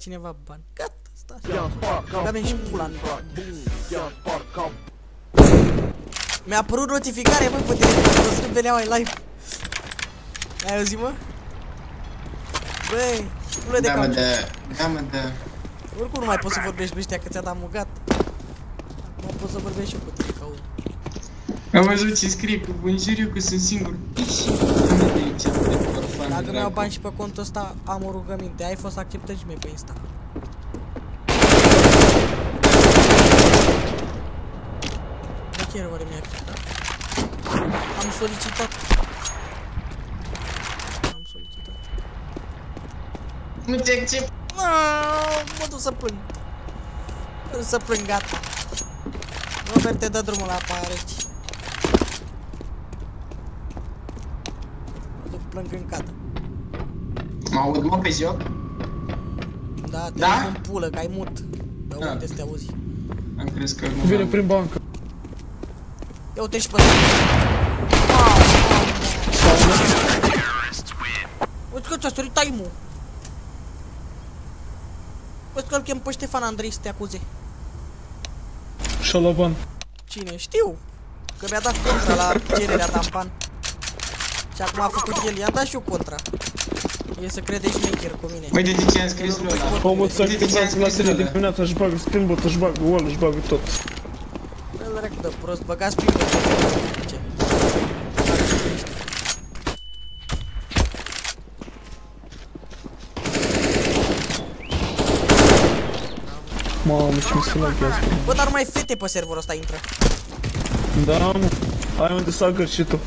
cineva bani. Gata, stai așa. Avem și pula în mi-a apărut notificare, mă, pe telefon, o să veneau ai live. Ai auzit, mă? Băi, nu le de cam. Da, mă, da. Oricum nu mai poți să vorbești cu ăștia, că ți-a dat mugat. Acum pot să vorbești și eu cu tine, ca unul. Am văzut ce scrie cu bunjuriu, că sunt singur. Dacă mi-au bani și pe contul ăsta, am o rugăminte. Ai fost acceptat și mie pe Insta. De chiar oare mi-a acceptat? Am solicitat. Nu te accept. Mă duc să plâng. Mă duc să plâng, gata. Robert, te dă drumul la apa reci. Mă duc plâng în cadă. Mă aud, mă, pe joc? Da, te duc în pulă, că ai mut. Pe unde să te auzi? Am crezut că nu. Vine prin bancă. Ia uite și pe ăsta. Uite că ți-a sărit time-ul. Vezi că îl chem pe Ștefan Andrei să te acuze. Șalaban. Cine? Știu. Că mi-a dat contra la cererea ta în ban. Și acum a făcut el, i-a dat și eu contra. E să crede șmecher cu mine. Uite de ce am scris lui ăla. Omul să activați la serie de dimineața, își bagă spinbot, își bagă wall, își bagă tot. Îl rec de prost, băgați spinbot. Ce? Mamă, ce mi se laghează. Bă, dar numai fete pe serverul ăsta intră. Da, mă. Ai unde să agăți și tu.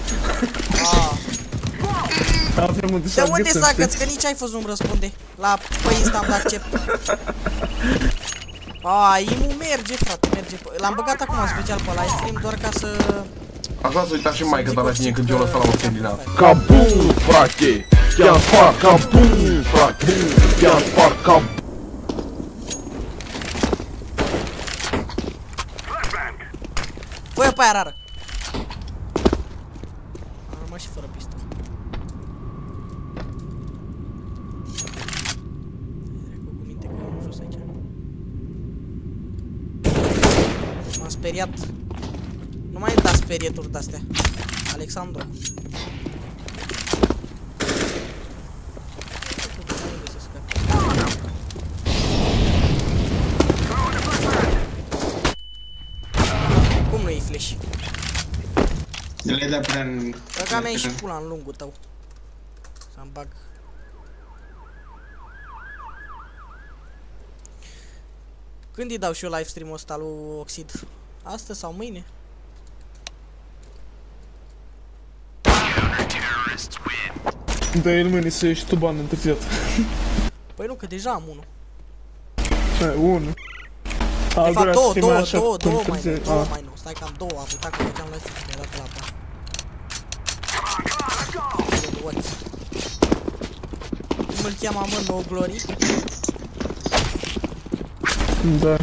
Avem unde să agăți. De unde să agăți? știi? Că nici ai fost nu-mi răspunde. La pe Insta am dat accept. Imu merge, frate, merge. L-am băgat acum special pe live stream doar ca să... Așa să uita și maică ta la tine când eu ăsta la o sendinat. Kabum, frate! Chiar fac kabum, frate! Chiar fac kabum! Fă-i pe aia rară. Am rămas și fără pistă. Trecu cu minte că am fost aici. M-am speriat. Nu mai da sperieturi de-astea. Alexandru. Cum nu-i flash? Le dă prea în... Băga mea și pula în lungul tău. Să-mi bag. Când îi dau și eu live stream-ul ăsta lui Oxid? Astăzi sau mâine? Da, el mâine să ieși tu bani întârziat. Păi nu, că deja am unul. Unul. De fapt, două mai nu. Stai că am două, am uitat că făceam live stream, mi-a dat la bani. Cum îl cheamă, mă, No Glory? Da.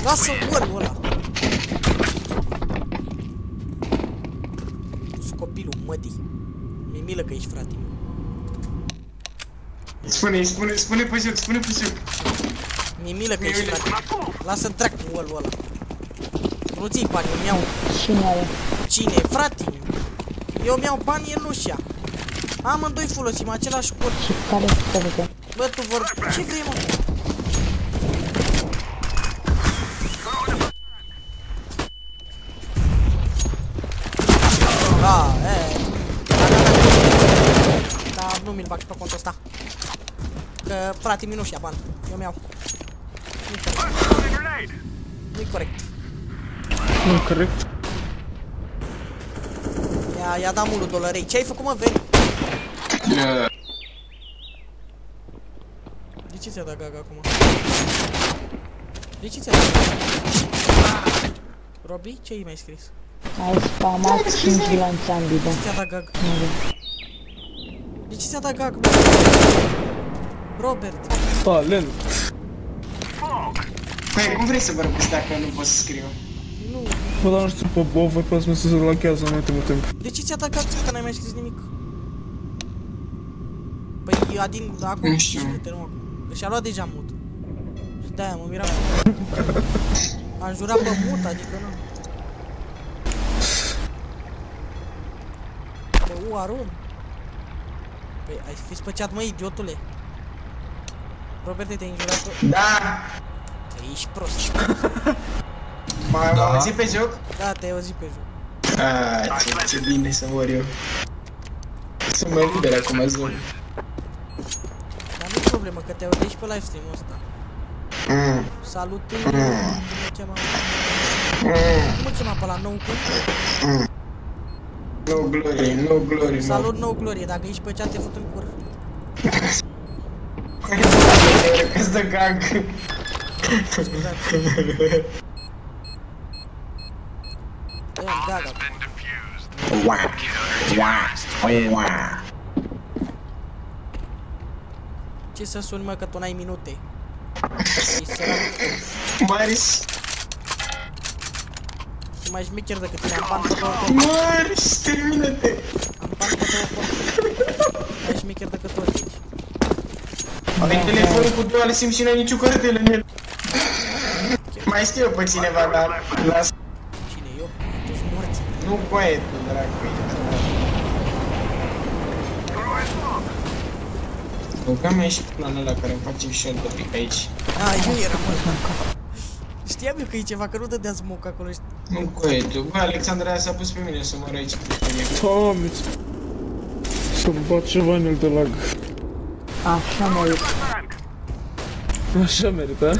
Lasă golul ăla! Tu-s copilul mătii. Mi-e milă că ești frate. Spune pe joc, spune pe joc. Mi-e milă că ești frate. Lasă dracu golul ăla. Nu ții bani, eu mi-au. Cine? Frate? Eu mi-au bani, el nu-și ia. Amândoi folosim același cod. Și care este? Bă, tu vor... Ce vrei, mă? nu mi-l bag și pe contul ăsta. Că frate mi nu-și ia bani. Eu mi-au. Nu-i corect. Nu corect. I-a dat mulul dolărei. Ce ai făcut, mă, veri? De ce ți-a dat gaga acum? De ce ți-a dat gaga? Robi, ce-i mai scris? Ai spamat 5 bilanțe ambii, De da. ce ți-a dat gaga? De ce ți-a dat gaga? Robert. Talent. Păi, cum vrei să vorbesc dacă nu pot să scriu? Nu. Bă, dar nu știu, pe over, pe asta se relachează în ultimul timp. De ce ți-a dat gaga că n-ai mai scris nimic? Păi, Adin, acum Nu știu. 5 minute, nu acum. Și-a luat deja mut. Și de-aia mă miram. Am jurat pe mut, adică nu. Pe Arun. Păi, ai fi spăceat, mă, idiotule. Roberte, te-ai înjurat-o? Da! Că ești prost. M-am auzit pe joc? Da, te-ai auzit pe joc. Ce bine să mor eu. Sunt mai liber acum, zon. Dar nu-i problemă, că te-ai auzit și pe livestream-ul ăsta. Salut, cum mă chema? Cum mă chema pe la nou cum? No glory, no glory, Salut, nou glorie, dacă ești pe chat te fut în cur. Că-ți dă gag. Scuzați. Dă-mi gaga. Ce să suni, mă, că tu n-ai minute? Ești sărat. Maris, Și mai șmecher decât tine, am bani pe două conte. Maris, termină-te. Am bani pe două conte. Mai șmecher decât tu aici. Ai telefonul cu dual SIM și n-ai nicio cartelă în el. Mai știu eu pe cineva, dar las. Cine, eu? Tu-s morți. Nu poetul, dracu. Băgam mai și planul ăla care îmi facem și un pic aici. Eu eram, mă. Știam eu că e ceva, că nu dădea smoke acolo. Nu coetul, bă, Alexandra s-a pus pe mine să mor aici. Doamne, să-mi bat ceva în el de lag. Așa merită. Așa merită, a?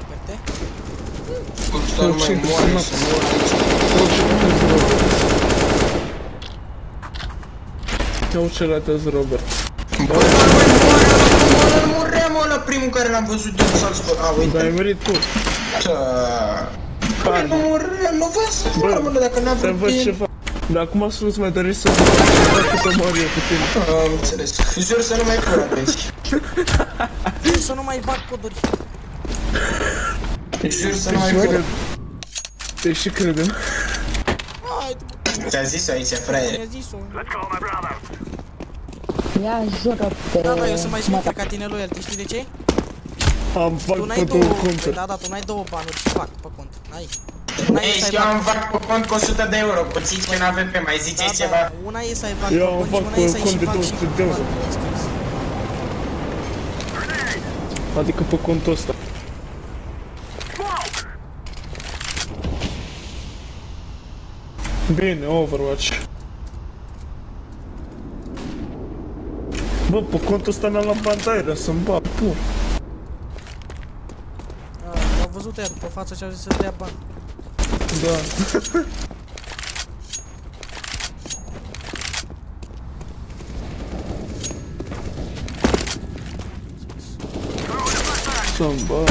Verte? Doar mai moare să mor aici. Iau ce latez, Robert. Bă, muream ăla primul care l-am văzut eu să-l spun. Uite. Dar ai murit tu. Bă, nu muream, nu văd să mor, mă, dacă n-am Să vrut văd timp. ce fac. Dar acum să-ți mai dorești să fac cât să mor eu cu tine. Am înțeles. Jur să nu mai pur atunci. Jur să nu mai bag coduri. Jur să nu mai pur. Te și credem. Haide, mă. Ți-a zis-o aici, fraiere. Mi-a zis-o. Ia jură pe... Da, eu sunt mai șmecher ca tine loyal, știi de ce? Am Tu fac n-ai pe două două conturi. Da, tu n-ai două banuri și fac pe cont. N-ai. Ei, eu am fac pe cont cu 100 de euro, puțin că n-avem pe mai ziceți ceva. Una e să ai fac Eu pe am cont și fac una e să ai cont și de fac și 200 de euro. Adică pe contul ăsta. Bine, Overwatch. Bă, pe contul ăsta mi-am luat bandaira să-mi bag pur. Au văzut ea după față și au zis să dea bani. Da. Să-mi bag.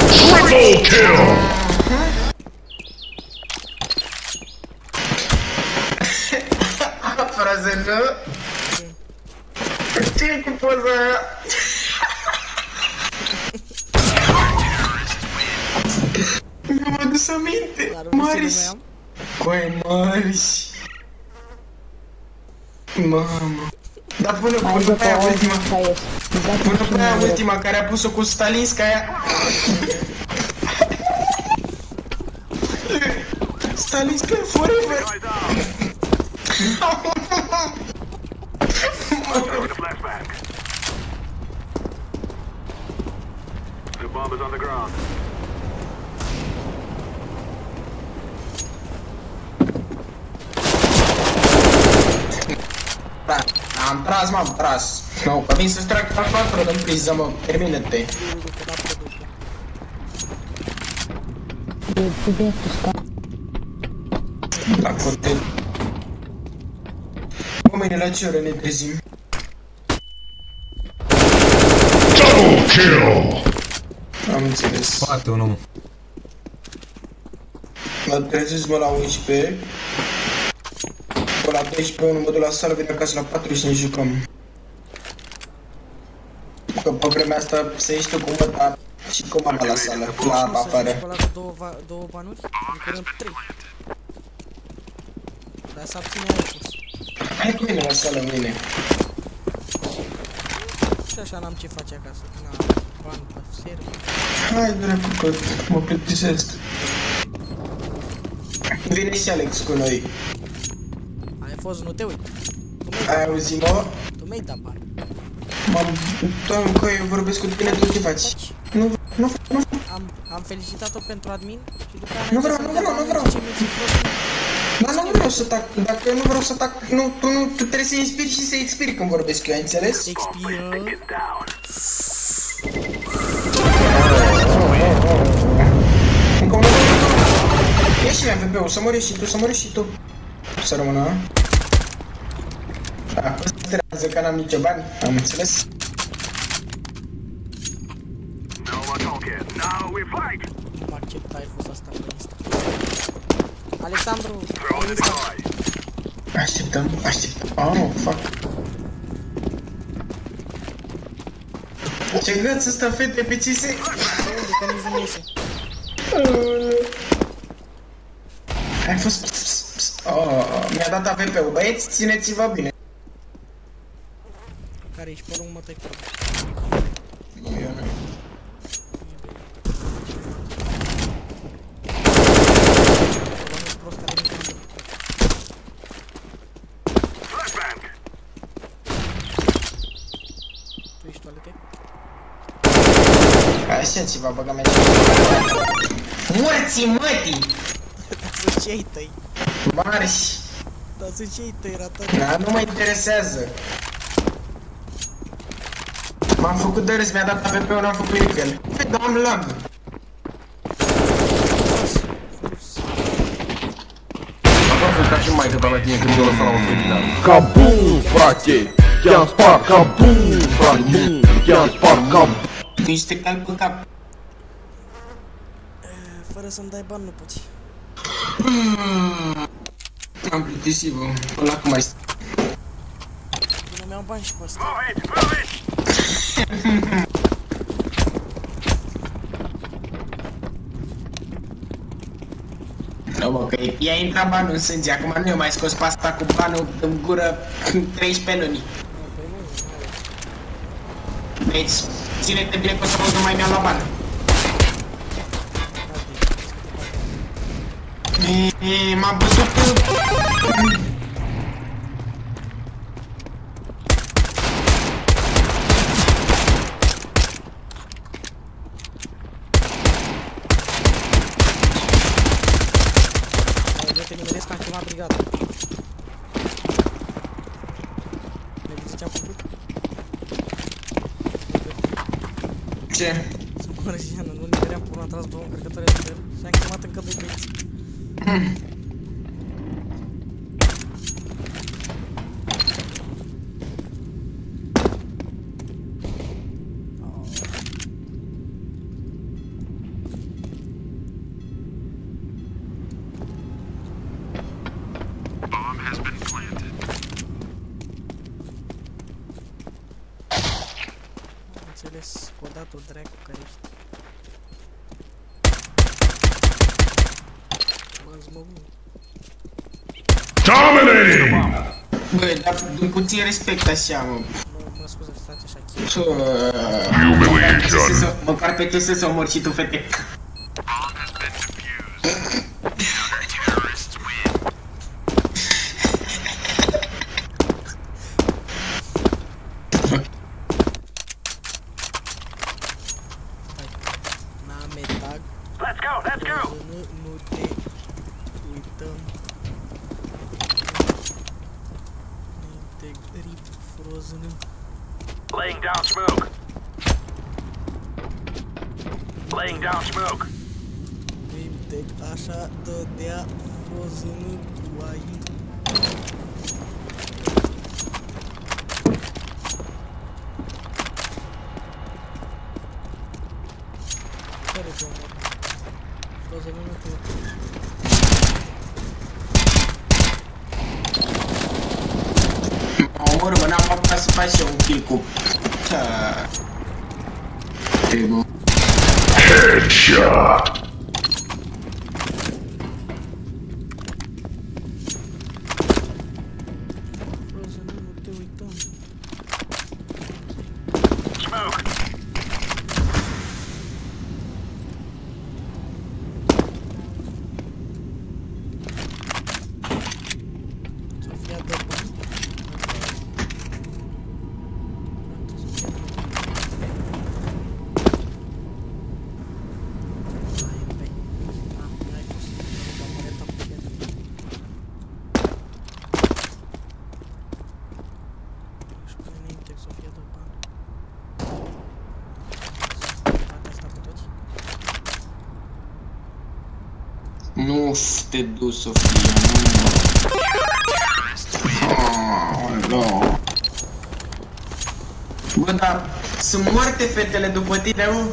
Triple kill! Frază, nu? Ce cu poza aia? Mi-am adus aminte. Maris. Coi, Maris. Mamă. Dar până pe aia ultima. Până pe aia ultima care a pus-o cu Stalinska aia. Stalinska forever. The bomb is on the ground. Am tras, m-am tras. Nu, că vin să-ți trag calculatorul în priză, mă. Termină-te. La content. Mâine la ce oră ne trezim? Double kill! Am înțeles. Poate un om. Mă trezesc, mă, la 11. Pă la 12, unul mă duc la sală, vine acasă la 4 și ne jucăm. Că pe vremea asta să ieși tu cu măta și cu mama la sală, la afară. Să zici cu două banuri? În curând 3. Dar să abține aia pus. Hai cu mine la sală mâine. Și așa n-am ce face acasă, că n-am bani pe server. Hai, dracu, că mă plictisesc. Vine și Alex cu noi. Ai fost, nu te uit. Ai auzit, mă? Tu mi-ai dat bani. Doamne, că eu vorbesc cu tine, tu ce faci? Nu. Am felicitat-o pentru admin și după aia Nu vreau. Da, nu vreau să tac, dacă nu vreau să tac, tu trebuie să inspiri și să expiri când vorbesc eu, ai înțeles? expiră. Încă unul. Ieși mi-a VP-ul, să mori și tu, Să rămână. Da, păstrează că n-am nicio bani, am înțeles? Nu mă accept, ai fost asta pe lista. Alexandru, Așteptăm. Oh, fuck. Ce gât să stă fete pe ce se... unde că nici nu iese. Ai fost... Oh, mi-a dat AVP-ul, băieți, țineți-vă bine. Care ești pe lung, mă tăi pe tu ești toalete? Așa ceva, băga mea. Morții, mătii! Dar sunt cei tăi. Marși! Dar sunt cei tăi, ratat. Da, nu mă interesează. M-am făcut de râs, mi-a dat AVP-ul, n-am făcut nimic cu el. Dar am lag. Acum ca și maică ta la tine când eu lăsa la 100 din ani. Kabum, frate! I-am spart, kabum, frate! I-am spart, kabum! Niște cal pe cap. Fără să-mi dai bani nu poți. Am plictisit-vă, până acum mai stă. Bine, mi-au bani și pe asta. Nu, mă, că i-a intrat banul în sânge, acum nu i-a mai scos pasta cu banul în gură 13 luni. Deci, ține-te bine că o să nu mai mi-am luat bani. M-am bătut cu... Eu te nimeresc că am chemat brigada. Vezi ce-am făcut? Ce? Mărăjiană, nu nimeream până am tras două încărcătoare de el și am chemat încă 2 băieți. Înțeles, codatul dracu care ești. Bă-ți mă bun. Dominating! Bă, dar puțin respect așa, mă. Mă scuze, stați așa, Humiliation! Măcar pe ce să omori și tu, fete. N-am tag. Let's go! Nu te uităm. Integrit Frozen. Laying down smoke. Laying down smoke. Uite, așa dădea Frozen cu ai. Care te omor? Frozen nu te omor. Omor, bă, n-am apucat să faci eu un kill cu... Headshot. Frozen, nu te uităm. Smoke. Sofia dă bani. Nu te du, Sofia, nu. Bă, dar sunt moarte fetele după tine, mă.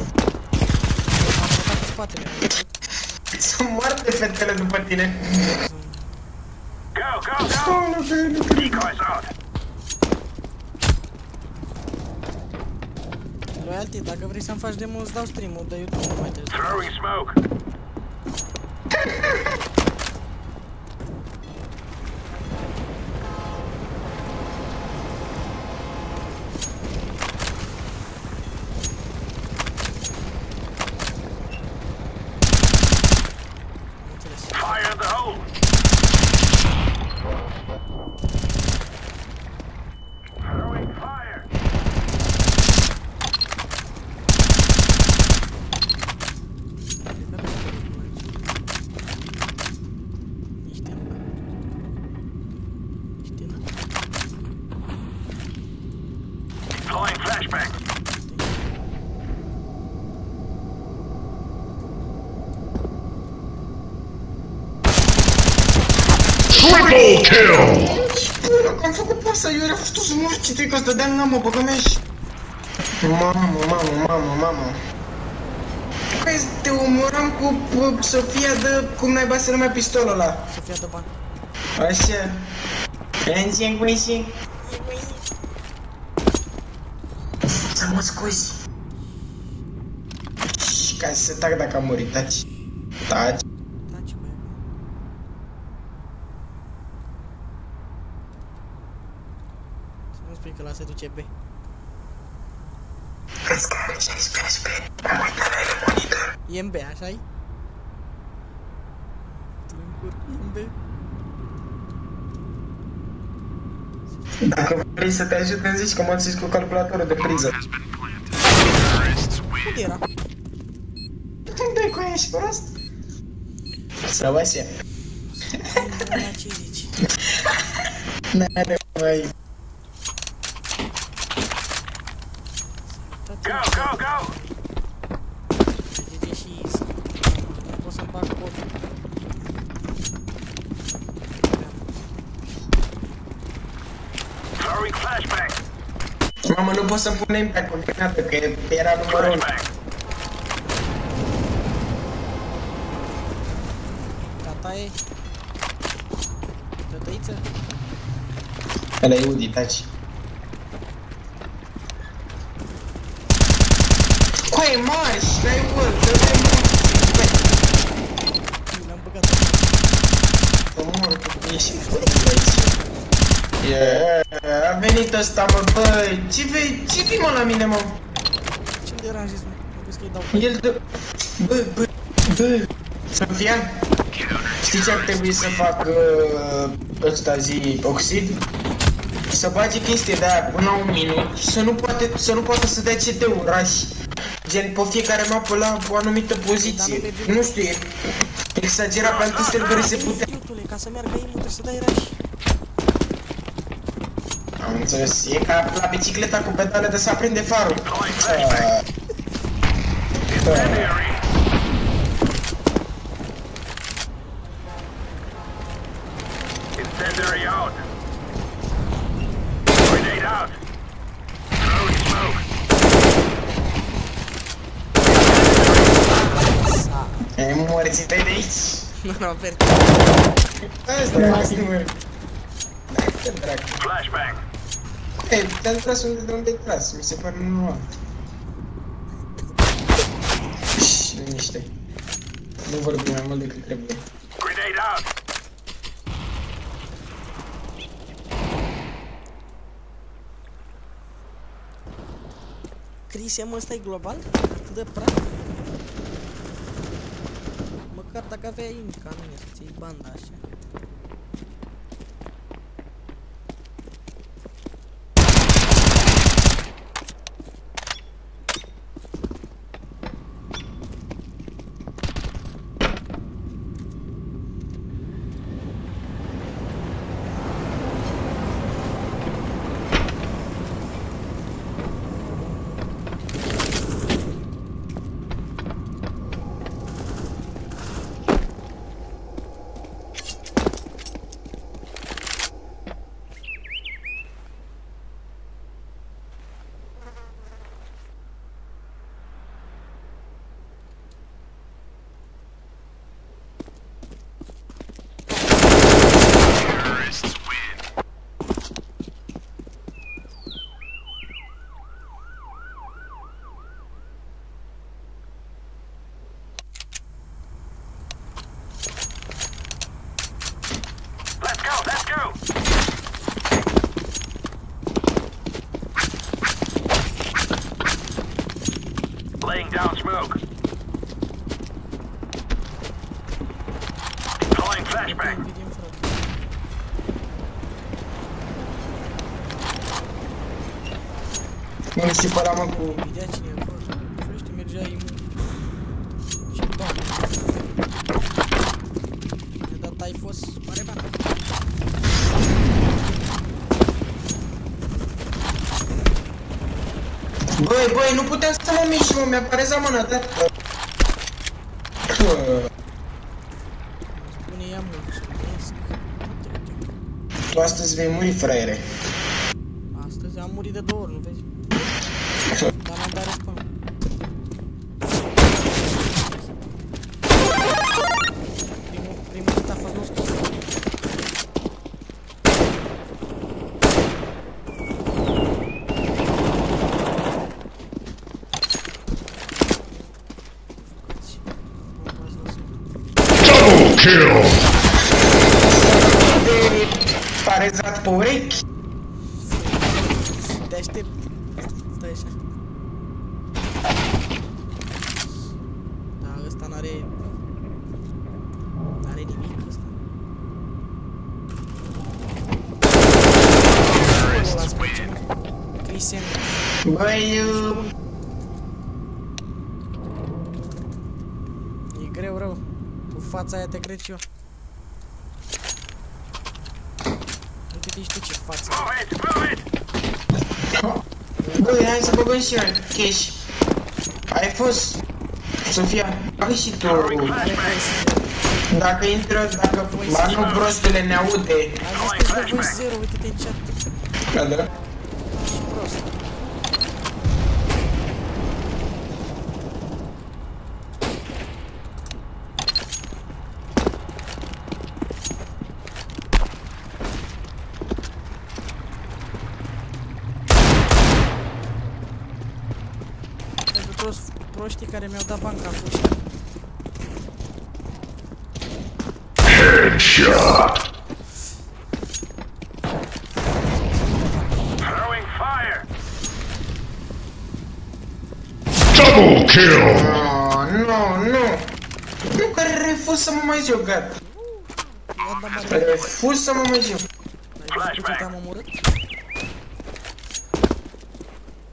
Sunt moarte fetele după tine. Go, go, go. Decoys out. Loyalty, dacă vrei să-mi faci demo, îți dau stream-ul de YouTube, nu mai trebuie. Throwing smoke. Fire in the hole. Throwing fire. Deploying flashbang. Triple kill. Am făcut pasă, eu era făcut să mor, ce că stădeam, n-am, mă, băgă mea și... Mamă. Păi, te omoram cu Sofia de... cum naiba se numea pistolul ăla? Sofia dă bani. Așa. Înțeleg. Să mă scuzi. Și ca să tac dacă am murit, taci. Taci, băi. Să nu spui că la se duce B. Vezi că are 16. Am uitat la monitor. E în B, așa-i? E în B. Dacă vrei să te ajut, îmi zici că mă ții cu calculatorul de priză. Unde era? Unde-i cu aia, ești prost? Sau așa? Ce zici? N-are mai... Go, go, go. Zice și Isa. Nu pot să-mi fac botul. Throwing flashbang. Mamă, nu pot să-mi pun impact-ul pe dată, că era numărul 1. Flashbang. Gata e? Tătăiță? Ăla e Udi, taci. Coaie mare și dai ult, dă-i mult. Le-am băgat. Mă mor, că ești fără de aici. A venit ăsta, mă, băi, ce vii, mă, la mine, mă? Ce-mi deranjezi, mă? Nu crezi că-i dau pe... El dă... Bă... Sofia? Știi ce ar trebui să fac ăsta zi oxid? Să bage chestie de aia până la 1 minut și să nu poată să dea CT-ul rași. Gen, pe fiecare mapă la o anumită poziție. Nu știu, e exagerat, pe alte servere se putea. Iutule, ca să meargă imul trebuie să dai rași. Am înțeles, e ca la bicicleta cu pedale de să aprinde farul. Incendiary out. Grenade out. Throwing smoke. E morți de aici. Nu, nu, per... Asta mă. Ce dracu. Flashbang. Ei, te-am tras de unde ai tras, mi se pare normal. Șș, liniște. Nu vorbim mai mult decât trebuie. Grenade out. Crisia, mă, ăsta e global? Atât de praf? Măcar dacă avea inca, nu e să ții banda așa. Let's go. Laying down smoke. Deploying flashbang. Vedem, frate. Nu știu păra mă cu... Vedea cine a fost. Nu știu, mergea imun. Ce bani. Mi-a dat ai fost mare bani. Băi, nu putem să mă mișc, mă, mi-a pare zamănă, da? Spune ea mulțumesc. Tu astăzi vei muri, fraiere. Astăzi am murit de 2 ori, nu vezi? Dar n-am dat respawn. Primul hit a fost nostru. Double kill! De parezat pe urechi. Te aștept. Stai așa. Da, ăsta n-are nimic ăsta. Las pe ce, mă? Cristian. Băi, E greu, rău. Cu fața aia te cred și eu. Uite-te și tu ce față. Move it. băi, hai să băgăm și noi cash. Ai fost, Sofia, ai și tu. Dacă intră, dacă Manu prostule ne aude. A zis că îți dă voi 0, uite-te în chat. Da, da. Și prost. Pentru toți proștii care mi-au dat bani ca puști. Headshot! Throwing fire. Double kill! Nu. Nu, că refuz să mă mai joc, gata. I-a dat mare. Refuz să mă mai joc. Ai văzut cât am omorât?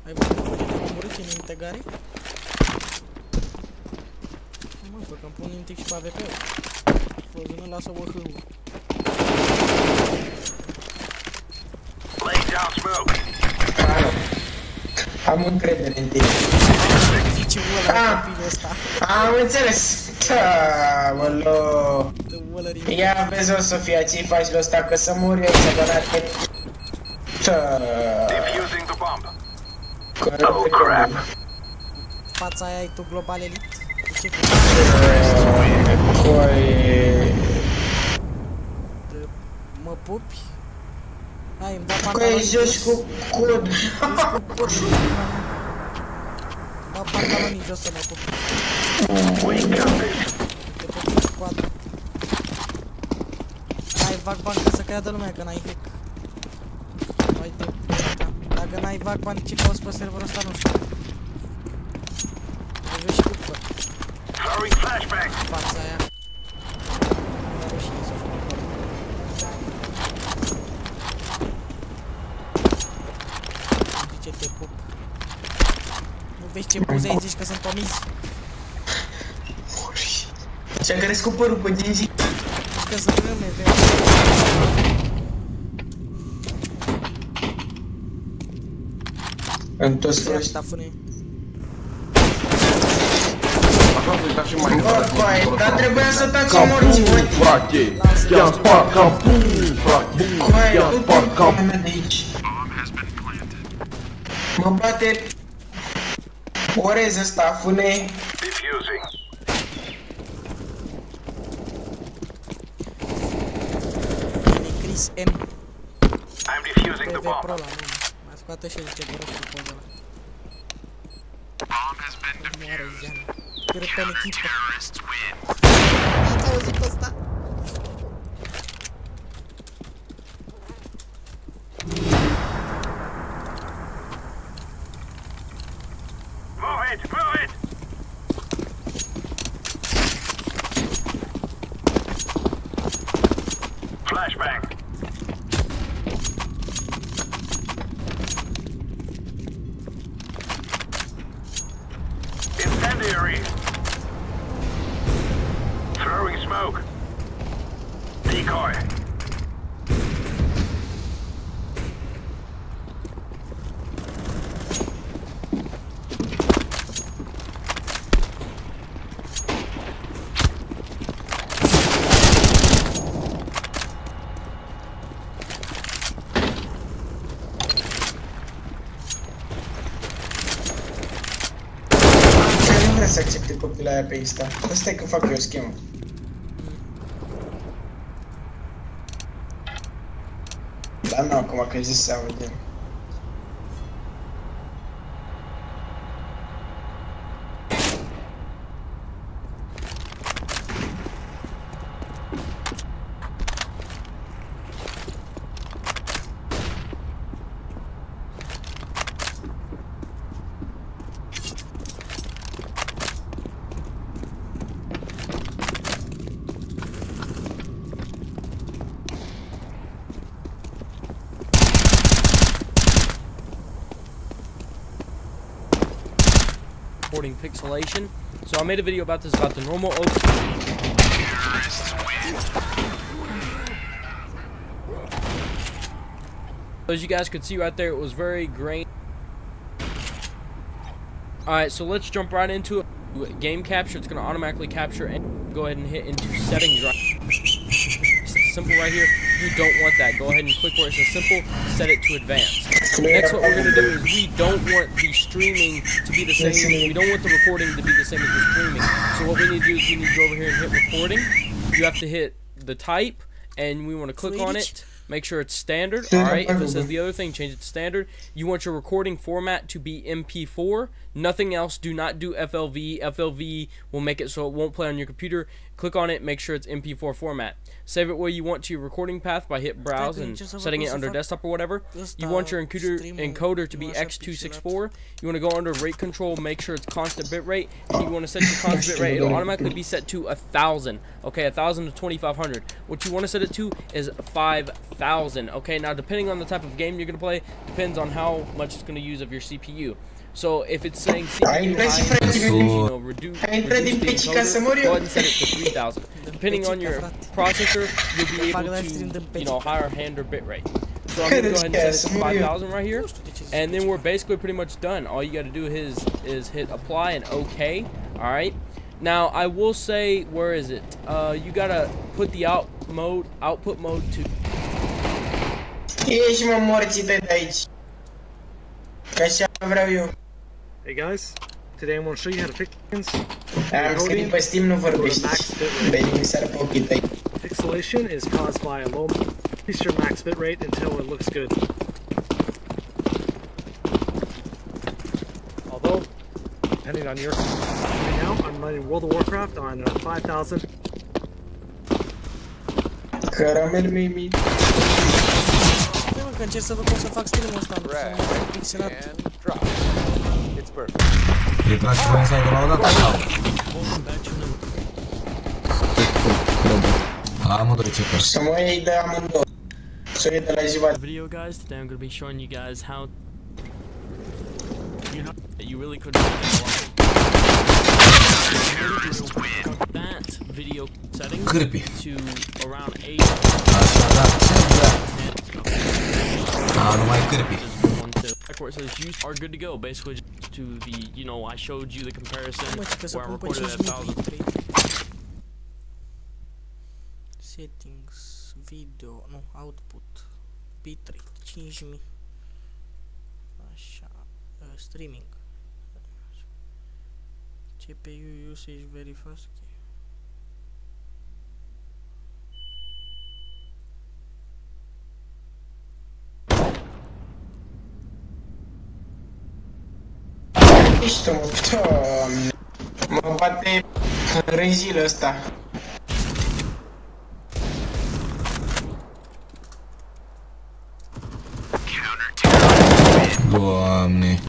Ai văzut cât am omorât în integare? Mă, fă că-mi pun intic și pe AVP-ul. Făzână, lasă-o hâul. Laying down smoke. Am încredere în tine. Zice ăla copilul ăsta. Am înțeles. Aoleo. Ia vezi, o Sofia, ce-i faci lui ăsta, că să mor eu, să bănate. Defusing the bomb. Oh crap. Fața aia ai tu global elite? De ce mă pupi? Hai, îmi dau pantaloni joci cu cod. dau pantalonii jos să mă pupi. Te pupi cu coadă. Hai, vac bani ca să creadă lumea că n-ai hack. Uite, dacă n-ai vac bani, ce cauți pe serverul ăsta, nu știu. Ai vezi și cu păr. Throwing flashbang. Fața aia. Mi-a rușine să joc acolo. Zice te pup. Nu vezi ce buze ai, zici că sunt omizi? Și-a crescut părul pe gingi. Că sunt râme, vezi. În toți Ia proști. ștafune. Așa să uita și mai Bă, coaie, dar trebuia să taci morți, Cabum, mă. frate! Te-am spart, cabum, frate! Coaie, Te-am du-te spart, în cabum! pula mea de aici. Mă bate orez ăsta, fune. Defusing. Bine, Chris M. I'm defusing the PV Pro bomb. la nume. Mai scoate și el ce vă rog cu poza ăla. Moare Jean. Pierd în echipă. Ați auzit ăsta? Move it, move it. Flashbang. Incendiary. Throwing smoke. Decoy. Nu vrea să accepte copila aia pe Insta. Asta e că fac eu schemă. Dar nu acum că ai zis să audem. Reporting pixelation. So I made a video about this, about the normal open. As you guys could see right there, it was very grainy. Alright, so let's jump right into it. Game capture, it's going to automatically capture, and go ahead and hit into settings right. Simple right here. You don't want that. Go ahead and click where it says simple, set it to advanced. Next, what we're going to do is we don't want the streaming to be the same. We don't want the recording to be the same as the streaming. So what we need to do is we need to go over here and hit recording. You have to hit the type, and we want to click on it. Make sure it's standard. Alright, if it says the other thing, change it to standard. You want your recording format to be MP4. Nothing else. Do not do FLV. FLV will make it so it won't play on your computer. Click on it, make sure it's MP4 format. Save it where you want to your recording path by hit browse and setting it under desktop or whatever. You want your encoder to be X264. You want to go under rate control, make sure it's constant bitrate. And you want to set your constant bitrate. It'll automatically be set to 1000. Okay, 1000 to 2500. What you want to set it to is 5000. Okay, now depending on the type of game you're going to play, depends on how much it's going to use of your CPU. So if it's saying CPU high, reduce the encoder, go ahead and set it to 3000. Depending on your processor, you'll be able to, higher hand or bitrate. So I'm gonna go ahead and set it to 5,000 right here, and then we're basically pretty much done. All you got to do is hit apply and OK. All right. Now I will say, where is it? You gotta put the output mode to. Ești mă morții de aici. Că așa vreau eu. Hey guys, today I'm going to show you how to fix things. Am scris pe Steam, nu vorbești. Veni mi s-ar pe ochii tăi. Pixelation is caused by a low. Increase your max bitrate until it looks good. Although, depending on your. Right now, I'm running World of Warcraft on 5,000. Caramel mimi. Că încerc să văd cum să fac stream-ul ăsta, să mă pixelat. E tragi pe inside la o dată sau? Amândoi ce faci? Să mă iei de amândouă. Să o iei de la ziua. Video guys, today I'm going to be showing you guys how you really could that video setting to around 8. Așa, da, nu mai cârpi. Where it says you are good to go, basically just to the, you know, I showed you the comparison where I recorded at 1,000. Settings, video, nu, output, bitrate, 5.000. Așa, streaming. CPU usage very fast. Ești tu, Doamne. Mă bate rânjile ăsta. Doamne.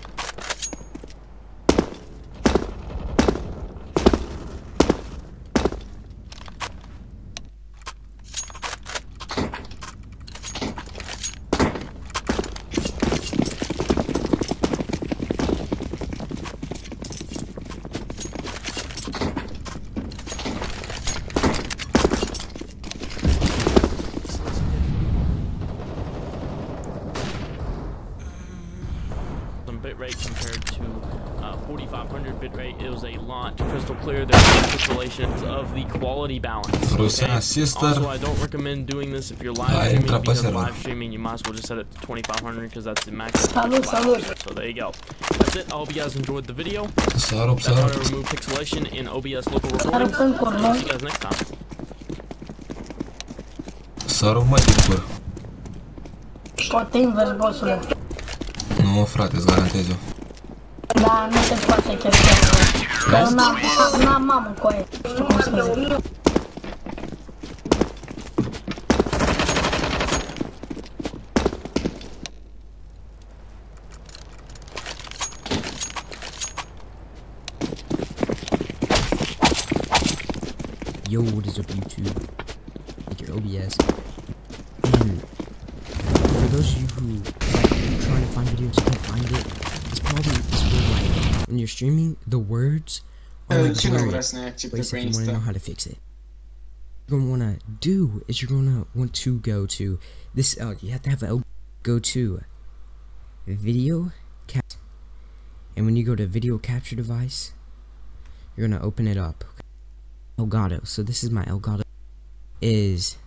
Bitrate compared to 4,500 bitrate. It was a lot crystal clear. There's no pixelations of the quality balance. Okay? Also, I don't recommend doing this if you're live streaming, because live streaming you might as well just set it to 2,500 because that's the max. So there you go. That's it. I hope you guys enjoyed the video. That's how to remove pixelation in OBS local recordings. See you guys next time. Saru mă tipă. Poate invers, bossule. Nu, frate, îți garantez eu. Da, nu se poate chestia. Dar n-am mamă cu aia. Nu știu cum să zic. Yo, what is up YouTube? Like your OBS. And for those of you who are trying to find videos and can't find it, it's probably this word like when you're streaming, the words are like blurry. Wait a second, you want to know how to fix it. What you're going to want to do is you're going to want to go to this, you have to have a go to video capture. And when you go to video capture device, you're going to open it up. Elgato. So this is my Elgato. Is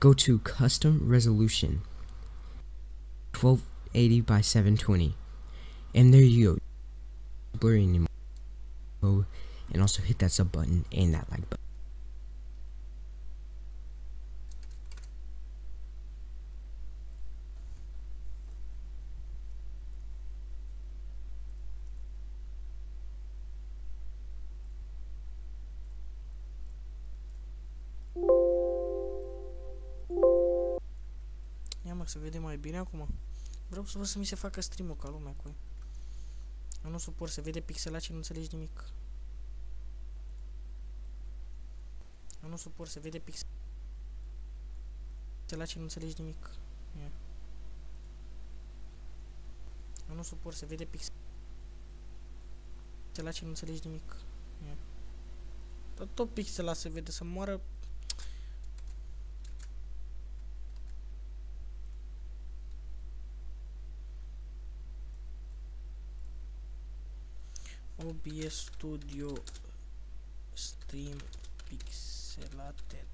go to custom resolution 1280 by 720, and there you go. Blurry anymore. And also hit that sub button and that like button. Se vede mai bine acum. Vreau să văd să mi se facă stream-ul ca lumea cu ei. Eu nu suport, se vede pixelat și nu înțelegi nimic. Eu nu suport, se vede pixelat și nu înțelegi nimic. Eu nu suport, se vede pixelat și nu înțelegi nimic. Tot pixelat se vede, să moară. OBS Studio Stream Pixelated.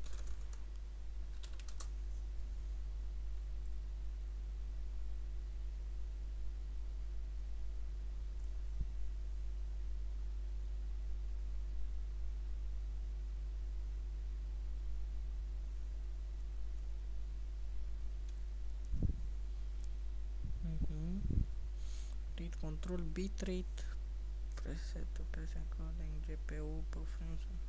Read control bitrate, preset to present coding, GPU performance.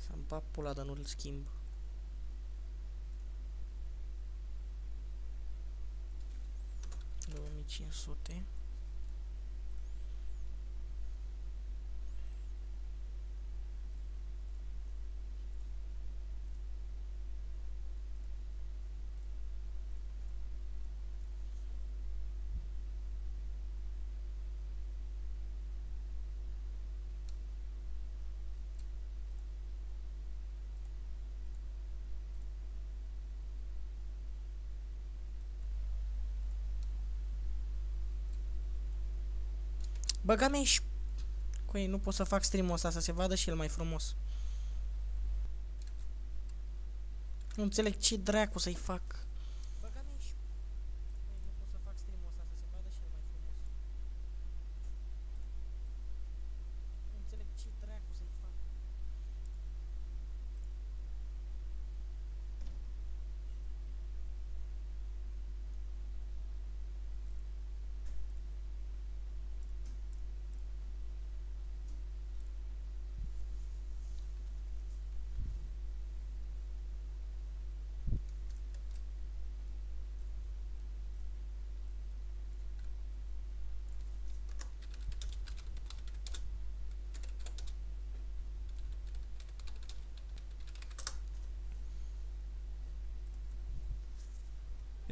Să-mi bag pula, dar nu-l schimb. $2500. Băga-mi și... Coi, nu pot să fac stream-ul ăsta să se vadă și el mai frumos. Nu înțeleg ce dracu să-i fac. Băga-mi și... Coi, nu pot să fac stream-ul ăsta să se vadă și el mai frumos. Nu înțeleg ce dracu să-i fac.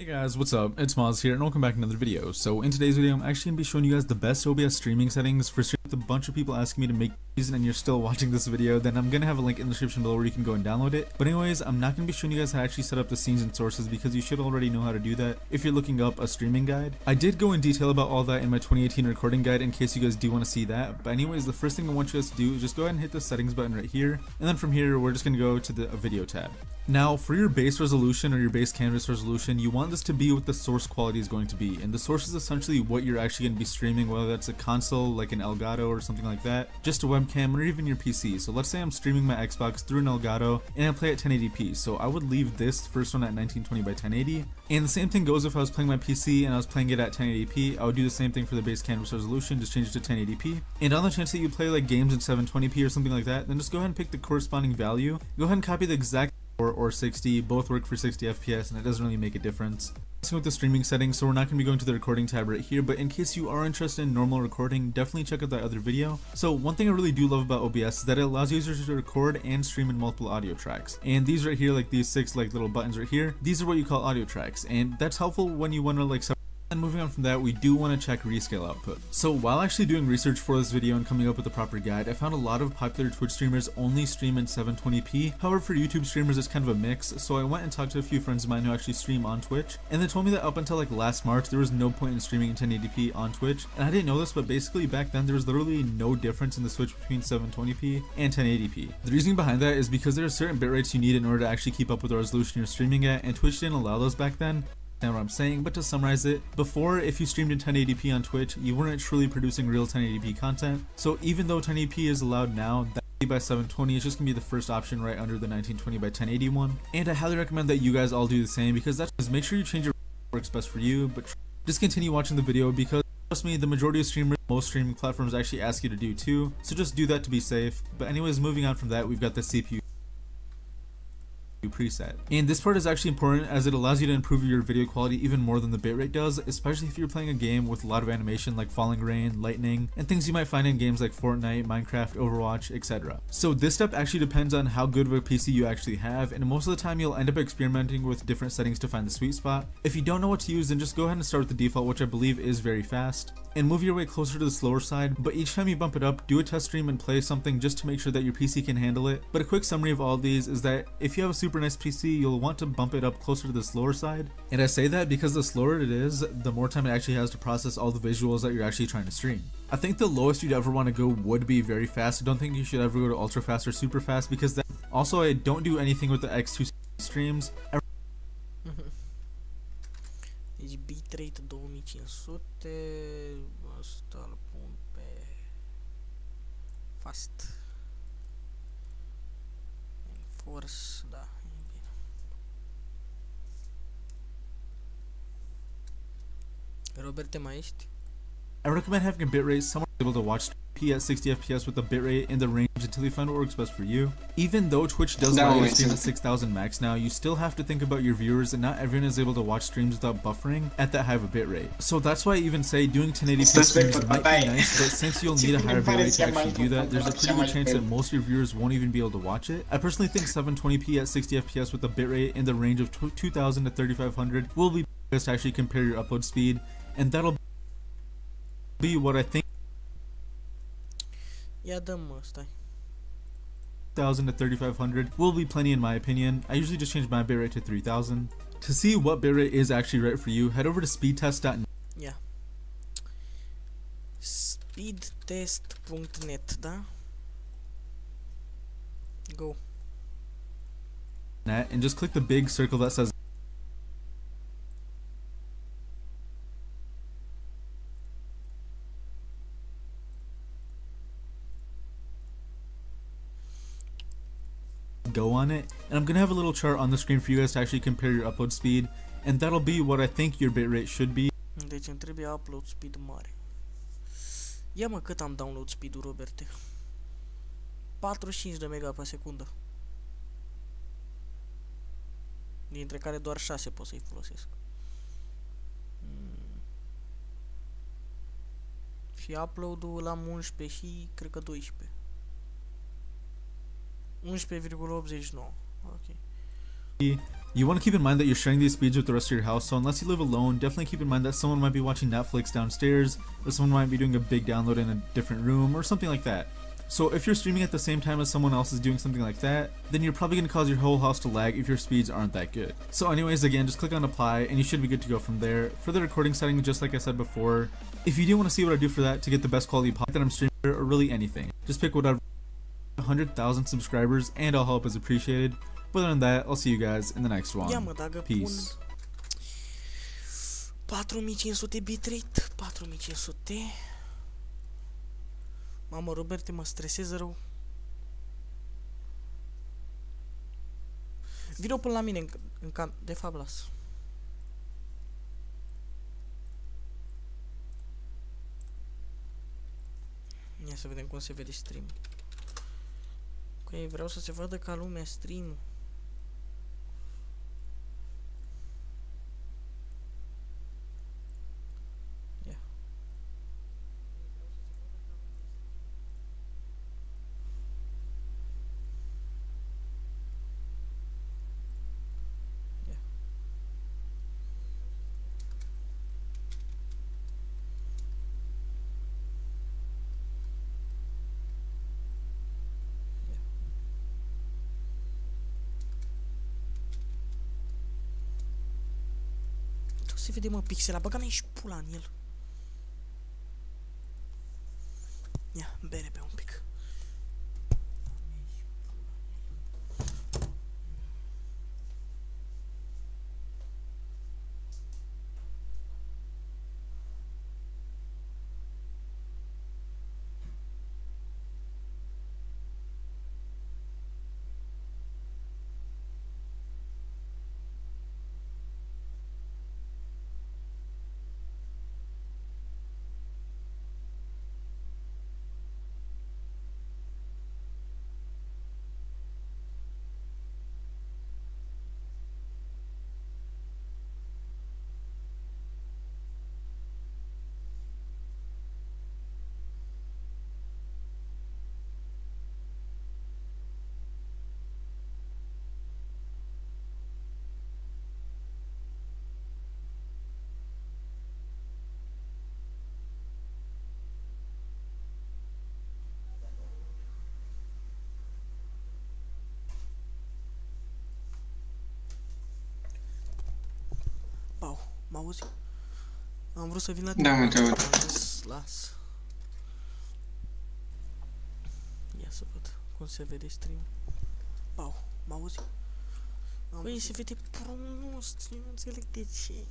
Hey guys, what's up? It's Maz here and welcome back to another video. So in today's video I'm actually going to be showing you guys the best OBS streaming settings for streaming with a bunch of people asking me to make these and you're still watching this video, then I'm gonna have a link in the description below where you can go and download it. But anyways, I'm not gonna be showing you guys how to actually set up the scenes and sources because you should already know how to do that if you're looking up a streaming guide. I did go in detail about all that in my 2018 recording guide in case you guys do want to see that. But anyways, the first thing I want you guys to do is just go ahead and hit the settings button right here, and then from here we're just gonna go to the video tab. Now for your base resolution or your base canvas resolution, you want this to be what the source quality is going to be, and the source is essentially what you're actually going to be streaming, whether that's a console like an Elgato or something like that, just a webcam, or even your PC. So let's say I'm streaming my Xbox through an Elgato and I play at 1080p, so I would leave this first one at 1920 by 1080, and the same thing goes if I was playing my PC and I was playing it at 1080p. I would do the same thing for the base canvas resolution, just change it to 1080p, and on the chance that you play like games in 720p or something like that, then just go ahead and pick the corresponding value, go ahead and copy the exact or 60, both work for 60 FPS and it doesn't really make a difference. Same with the streaming settings, so we're not going to be going to the recording tab right here, but in case you are interested in normal recording, definitely check out that other video. So one thing I really do love about OBS is that it allows users to record and stream in multiple audio tracks, and these right here, like these 6 like little buttons right here, these are what you call audio tracks, and that's helpful when you want to like and moving on from that, we do want to check rescale output. So while actually doing research for this video and coming up with a proper guide, I found a lot of popular Twitch streamers only stream in 720p. However, for YouTube streamers, it's kind of a mix. So I went and talked to a few friends of mine who actually stream on Twitch, and they told me that up until like last March, there was no point in streaming in 1080p on Twitch. And I didn't know this, but basically back then there was literally no difference in the switch between 720p and 1080p. The reasoning behind that is because there are certain bit rates you need in order to actually keep up with the resolution you're streaming at, and Twitch didn't allow those back then. What I'm saying, but to summarize it, before, if you streamed in 1080p on Twitch, you weren't truly producing real 1080p content. So even though 1080p is allowed now, that by 720 is just gonna be the first option right under the 1920 by 1080 one. And I highly recommend that you guys all do the same, because that's just make sure you change your works best for you, but just continue watching the video because trust me, the majority of streamers, most streaming platforms actually ask you to do too. So just do that to be safe. But anyways, moving on from that, we've got the CPU preset, and this part is actually important as it allows you to improve your video quality even more than the bitrate does, especially if you're playing a game with a lot of animation like falling rain, lightning, and things you might find in games like Fortnite, Minecraft, Overwatch, etc. So this step actually depends on how good of a PC you actually have, and most of the time you'll end up experimenting with different settings to find the sweet spot. If you don't know what to use, then just go ahead and start with the default, which I believe is very fast, and move your way closer to the slower side, but each time you bump it up, do a test stream and play something just to make sure that your PC can handle it. But a quick summary of all of these is that if you have a super nice PC, you'll want to bump it up closer to the slower side, and I say that because the slower it is, the more time it actually has to process all the visuals that you're actually trying to stream. I think the lowest you'd ever want to go would be very fast. I don't think you should ever go to ultra fast or super fast, because that also I don't do anything with the X2 streams. Deci bitrate 2500, asta îl pun pe fast. Force, da, e bine. Robert, te mai ești? I recommend having a bitrate somewhere able to watch at 60 FPS with a bitrate in the range until you find what works best for you. Even though Twitch does allow you to stream at 6000 max now, you still have to think about your viewers, and not everyone is able to watch streams without buffering at that high of a bitrate. So that's why I even say doing 1080p streams might be nice, but since you'll need a higher bitrate to actually do that, there's a pretty good chance that most of your viewers won't even be able to watch it. I personally think 720p at 60 FPS with a bitrate in the range of 2000 to 3500 will be best to actually compare your upload speed, and that'll be what I think. Ia dă-mă, stai. 1000 to 3500 will be plenty in my opinion. I usually just change my bitrate to 3000. To see what bitrate is actually right for you, head over to speedtest.net. Yeah. Speedtest.net, da? Go. And just click the big circle that says go on it, and I'm gonna have a little chart on the screen for you guys to actually compare your upload speed, and that'll be what I think your bitrate should be. Deci îmi trebuie upload speed mare. Ia mă, cât am download speed-ul, Roberte? 45 de mega pe secundă. Dintre care doar 6 pot să-i folosesc. Și upload-ul l-am 11 și cred că 12. 11,89. Ok. You want to keep in mind that you're sharing these speeds with the rest of your house, so unless you live alone, definitely keep in mind that someone might be watching Netflix downstairs, or someone might be doing a big download in a different room, or something like that. So if you're streaming at the same time as someone else is doing something like that, then you're probably going to cause your whole house to lag if your speeds aren't that good. So anyways, again, just click on apply, and you should be good to go from there. For the recording settings, just like I said before, if you do want to see what I do for that to get the best quality podcast that I'm streaming, or really anything, just pick whatever. 100,000 subscribers, and all help is appreciated. But other than that, I'll see you guys in the next one. Peace. 4500 bitrate, 4500. Mamă, Roberte, mă stresez rău. Vino până la mine în cam... De fapt, las. Ia să vedem cum se vede stream. Vreau să se vadă ca lumea stream-ul. Se vede, mă, pixela, băga-mi și pula în el. Ia, bere pe un pic. Mă auzi? Am vrut să vin la tine. Da, mă, te aud. Las. Ia să văd cum se vede stream. Pau, mă auzi? Băi, se vede prost, nu înțeleg de ce.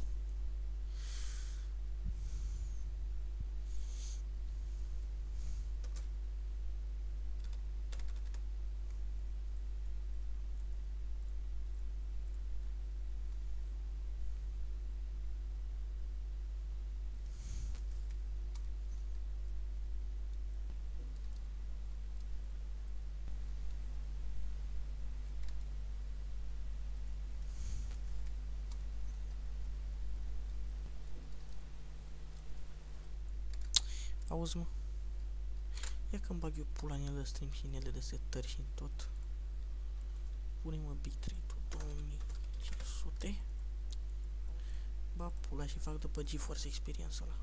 Auzi, mă? Ia că-mi bag eu pula în el de stream și în ele de setări și în tot. Pune-mă bitrate-ul 2500. Ba pula și fac după GeForce Experience-ul ăla.